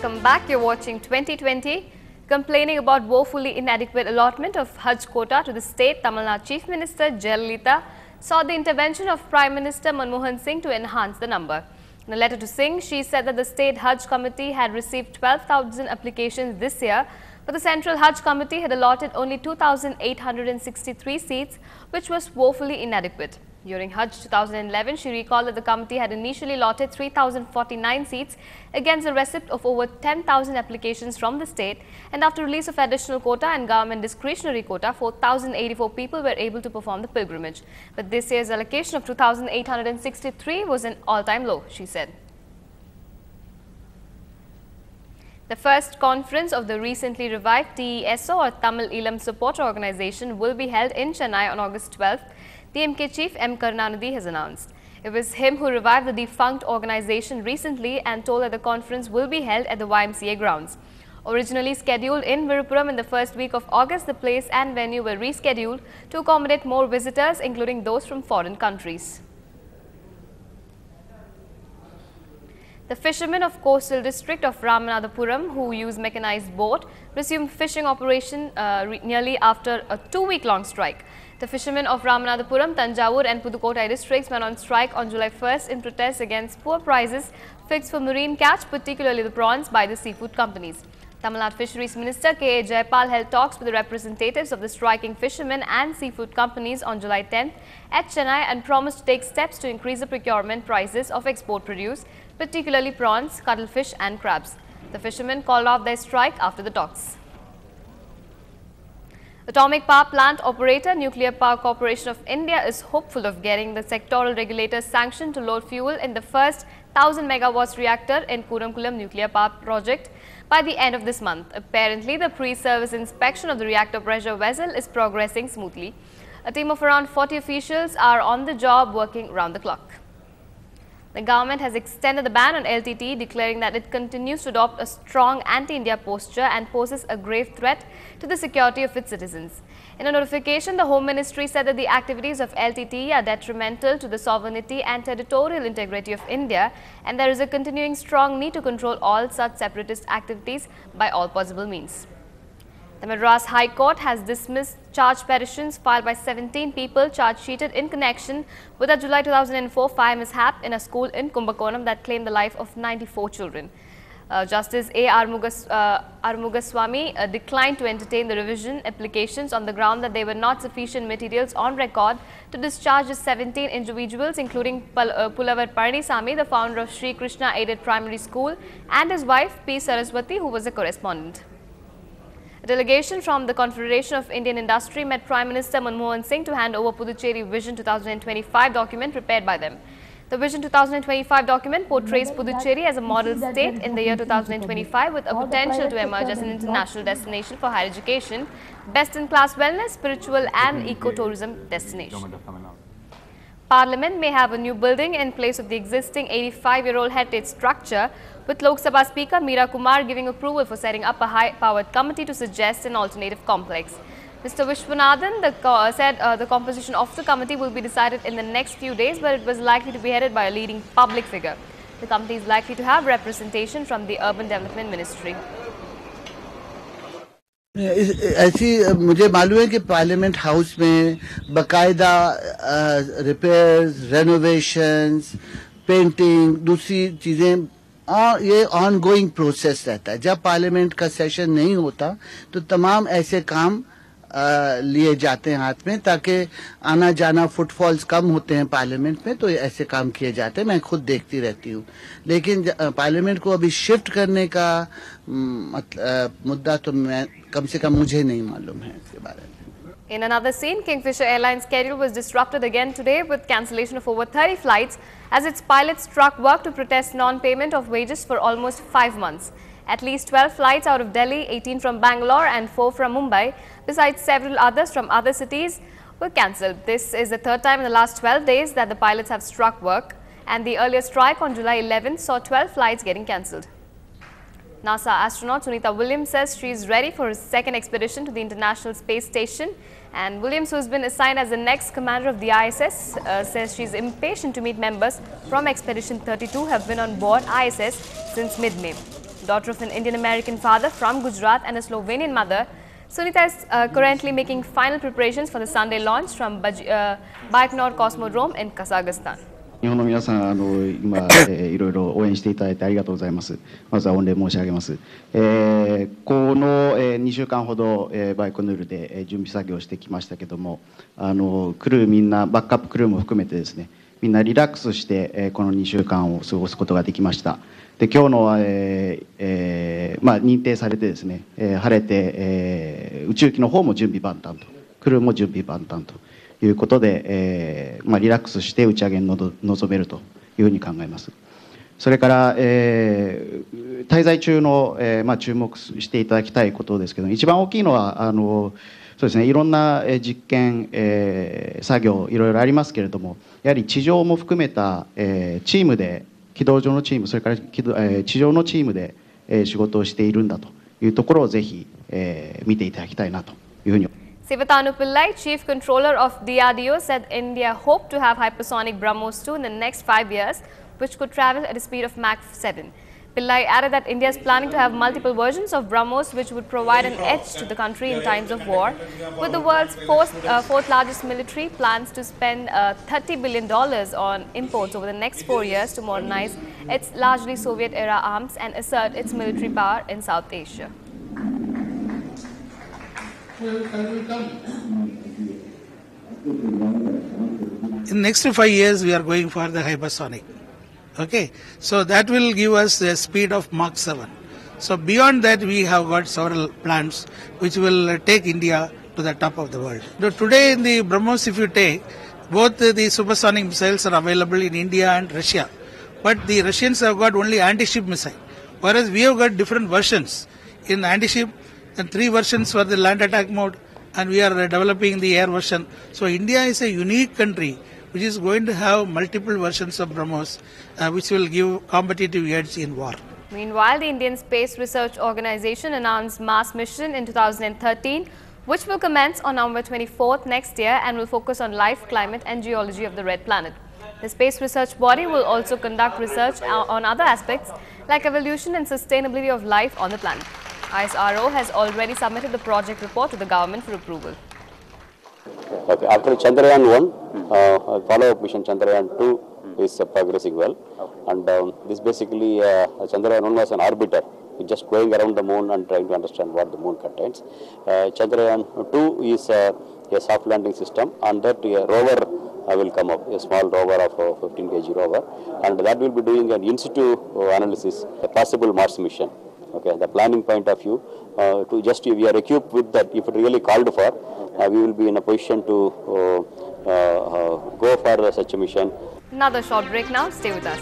welcome back. You're watching 2020. Complaining about woefully inadequate allotment of Hajj quota to the state, Tamil Nadu Chief Minister Jayalalitha sought the intervention of Prime Minister Manmohan Singh to enhance the number. In a letter to Singh, she said that the State Hajj Committee had received 12,000 applications this year, but the Central Hajj Committee had allotted only 2,863 seats, which was woefully inadequate. During Hajj 2011, she recalled that the committee had initially allotted 3,049 seats against the receipt of over 10,000 applications from the state, and after release of additional quota and government discretionary quota, 4,084 people were able to perform the pilgrimage. But this year's allocation of 2,863 was an all-time low, she said. The first conference of the recently revived TESO or Tamil Elam Support Organization will be held in Chennai on August 12th. DMK Chief M. Karunanidhi has announced. It was him who revived the defunct organization recently and told that the conference will be held at the YMCA grounds. Originally scheduled in Virupuram in the first week of August, the place and venue were rescheduled to accommodate more visitors, including those from foreign countries. The fishermen of coastal district of Ramanathapuram who use mechanized boat resumed fishing operation nearly after a 2-week-long strike. The fishermen of Ramanathapuram, Tanjavur and Pudukkottai districts went on strike on July 1st in protest against poor prices fixed for marine catch, particularly the prawns, by the seafood companies. Tamil Nadu Fisheries Minister K.A. Jayapal held talks with the representatives of the striking fishermen and seafood companies on July 10th at Chennai and promised to take steps to increase the procurement prices of export produce, particularly prawns, cuttlefish and crabs. The fishermen called off their strike after the talks. Atomic Power Plant operator Nuclear Power Corporation of India is hopeful of getting the sectoral regulators sanctioned to load fuel in the first 1000 megawatts reactor in Kuramkulam Nuclear Power Project by the end of this month. Apparently, the pre-service inspection of the reactor pressure vessel is progressing smoothly. A team of around 40 officials are on the job working round the clock. The government has extended the ban on LTT, declaring that it continues to adopt a strong anti-India posture and poses a grave threat to the security of its citizens. In a notification, the Home Ministry said that the activities of LTT are detrimental to the sovereignty and territorial integrity of India, and there is a continuing strong need to control all such separatist activities by all possible means. The Madras High Court has dismissed charge petitions filed by 17 people charge-sheeted in connection with a July 2004 fire mishap in a school in Kumbakonam that claimed the life of 94 children. Justice A. Armugaswamy declined to entertain the revision applications on the ground that there were not sufficient materials on record to discharge the 17 individuals, including Pulavar Palanisamy, the founder of Sri Krishna Aided Primary School, and his wife P. Saraswati, who was a correspondent. A delegation from the Confederation of Indian Industry met Prime Minister Manmohan Singh to hand over Puducherry Vision 2025 document prepared by them. The Vision 2025 document portrays Puducherry as a model state in the year 2025 with a potential to emerge as an international destination for higher education, best-in-class wellness, spiritual and eco-tourism destination. Parliament may have a new building in place of the existing 85-year-old heritage structure, with Lok Sabha Speaker Meera Kumar giving approval for setting up a high-powered committee to suggest an alternative complex. Mr. Vishwanathan said the composition of the committee will be decided in the next few days, but it was likely to be headed by a leading public figure. The committee is likely to have representation from the Urban Development Ministry. ऐसी मुझे मालूम है कि parliament house में बकायदा repairs, renovations, painting, दूसरी चीज़ें ये ऑनगोइंग प्रोसेस रहता है. जब पार्लियामेंट का सेशन नहीं होता तो तमाम ऐसे काम लिए जाते हैं हाथ में, ताकि आना जाना फुटफॉल्स कम होते हैं पार्लियामेंट में, तो ऐसे काम किए जाते हैं. मैं खुद देखती रहती हूँ, लेकिन पार्लियामेंट को अभी शिफ्ट करने का मुद्दा तो मैं कम से कम मुझे नहीं मालूम है इसके बारे में. In another scene, Kingfisher Airlines schedule was disrupted again today with cancellation of over 30 flights as its pilots struck work to protest non-payment of wages for almost 5 months. At least 12 flights out of Delhi, 18 from Bangalore and 4 from Mumbai, besides several others from other cities, were cancelled. This is the third time in the last 12 days that the pilots have struck work, and the earlier strike on July 11th saw 12 flights getting cancelled. NASA astronaut Sunita Williams says she is ready for her second expedition to the International Space Station, and Williams, who has been assigned as the next commander of the ISS, says she is impatient to meet members from Expedition 32 who have been on board ISS since mid-May. Daughter of an Indian-American father from Gujarat and a Slovenian mother, Sunita is currently making final preparations for the Sunday launch from Baikonur Cosmodrome in Kazakhstan. 日本の皆さん、今、いろいろ応援していただいてありがとうございます。まずは御礼申し上げます。この、2週間ほど、バイコヌールで、準備作業をしてきましたけども、クルーみんな、バックアップクルーも含めてですね、みんなリラックスして、この2週間を過ごすことができました。で、今日の、認定されてですね、晴れて、宇宙機の方も準備万端と、クルーも準備万端ということで、リラックスして打ち上げに臨めるというふうに考えます。それから、滞在中の、注目していただきたいことですけど、一番大きいのはそうですね、いろんな実験、作業いろいろありますけれども、やはり地上も含めた、チームで軌道上のチーム、それから地上のチームで、仕事をしているんだというところをぜひ、見ていただきたいなというふうに。Sivatanu Pillai, Chief Controller of DRDO, said India hoped to have hypersonic BrahMos 2 in the next 5 years, which could travel at a speed of Mach 7. Pillai added that India is planning to have multiple versions of BrahMos, which would provide an edge to the country in times of war. With the world's fourth largest military, plans to spend $30 billion on imports over the next 4 years to modernize its largely Soviet-era arms and assert its military power in South Asia. In the next 5 years, we are going for the hypersonic. Okay, so that will give us a speed of Mach 7. So beyond that, we have got several plans which will take India to the top of the world. Today in the BrahMos, if you take, both the supersonic missiles are available in India and Russia. But the Russians have got only anti-ship missile, whereas we have got different versions. In anti-ship, and 3 versions for the land attack mode, and we are developing the air version. So India is a unique country which is going to have multiple versions of BrahMos, which will give competitive edge in war. Meanwhile, the Indian Space Research Organization announced Mars mission in 2013, which will commence on November 24th next year and will focus on life, climate and geology of the red planet. The space research body will also conduct research on other aspects like evolution and sustainability of life on the planet. ISRO has already submitted the project report to the government for approval. Okay. After Chandrayaan 1, follow-up mission Chandrayaan 2 is progressing well. And this basically, Chandrayaan 1 was an orbiter, just going around the moon and trying to understand what the moon contains. Chandrayaan 2 is a soft landing system, and that a rover will come up, a small rover of 15 kg rover, and that will be doing an in-situ analysis, a possible Mars mission. Okay, the planning point of view, we are equipped with that. If it really called for, we will be in a position to go for such a mission. Another short break now. Stay with us.